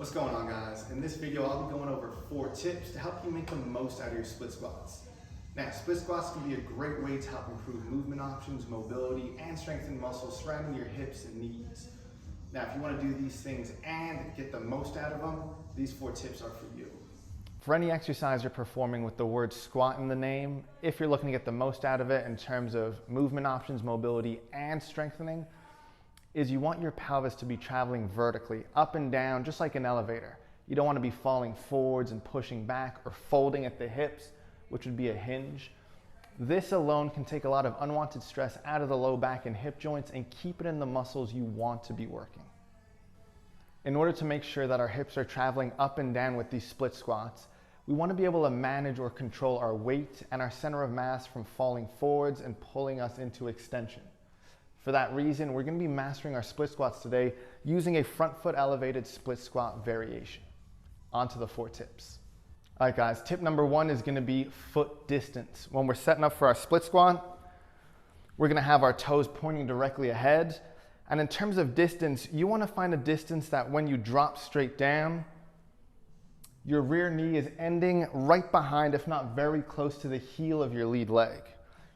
What's going on, guys? In this video, I'll be going over 4 tips to help you make the most out of your split squats. Now, split squats can be a great way to help improve movement options, mobility, and strengthen muscles surrounding your hips and knees. Now, if you want to do these things and get the most out of them, these 4 tips are for you. For any exercise you're performing with the word squat in the name, if you're looking to get the most out of it in terms of movement options, mobility, and strengthening, is you want your pelvis to be traveling vertically, up and down, just like an elevator. You don't want to be falling forwards and pushing back or folding at the hips, which would be a hinge. This alone can take a lot of unwanted stress out of the low back and hip joints and keep it in the muscles you want to be working. In order to make sure that our hips are traveling up and down with these split squats, we want to be able to manage or control our weight and our center of mass from falling forwards and pulling us into extension. For that reason, we're going to be mastering our split squats today using a front foot elevated split squat variation. On to the 4 tips. All right, guys, tip number 1 is going to be foot distance. When we're setting up for our split squat, we're going to have our toes pointing directly ahead. And in terms of distance, you want to find a distance that when you drop straight down, your rear knee is ending right behind, if not very close to the heel of your lead leg.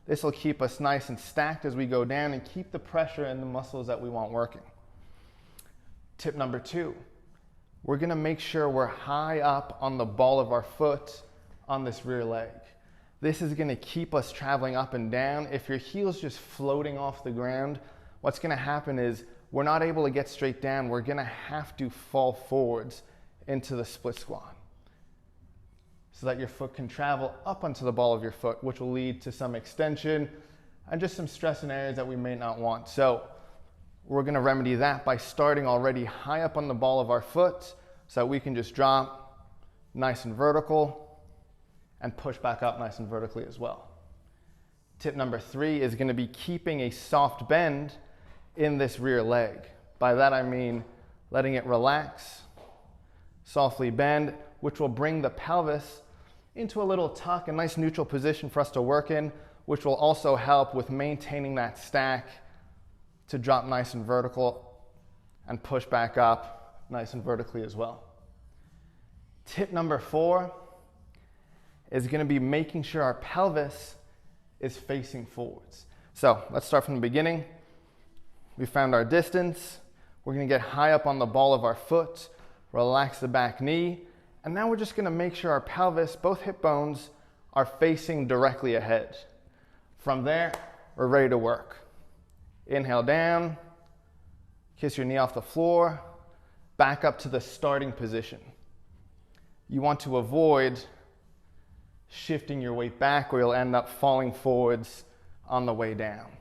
This will keep us nice and stacked as we go down and keep the pressure in the muscles that we want working. Tip number 2, we're going to make sure we're high up on the ball of our foot on this rear leg. This is going to keep us traveling up and down. If your heel's just floating off the ground, what's going to happen is we're not able to get straight down. We're going to have to fall forwards into the split squat, so that your foot can travel up onto the ball of your foot, which will lead to some extension and just some stress in areas that we may not want. So we're gonna remedy that by starting already high up on the ball of our foot so that we can just drop nice and vertical and push back up nice and vertically as well. Tip number 3 is gonna be keeping a soft bend in this rear leg. By that I mean letting it relax, softly bend, which will bring the pelvis into a little tuck, a nice neutral position for us to work in, which will also help with maintaining that stack to drop nice and vertical and push back up nice and vertically as well. Tip number 4 is going to be making sure our pelvis is facing forwards. So let's start from the beginning. We found our distance. We're going to get high up on the ball of our foot, relax the back knee, and now we're just going to make sure our pelvis, both hip bones, are facing directly ahead. From there, we're ready to work. Inhale down, kiss your knee off the floor, back up to the starting position. You want to avoid shifting your weight back or you'll end up falling forwards on the way down.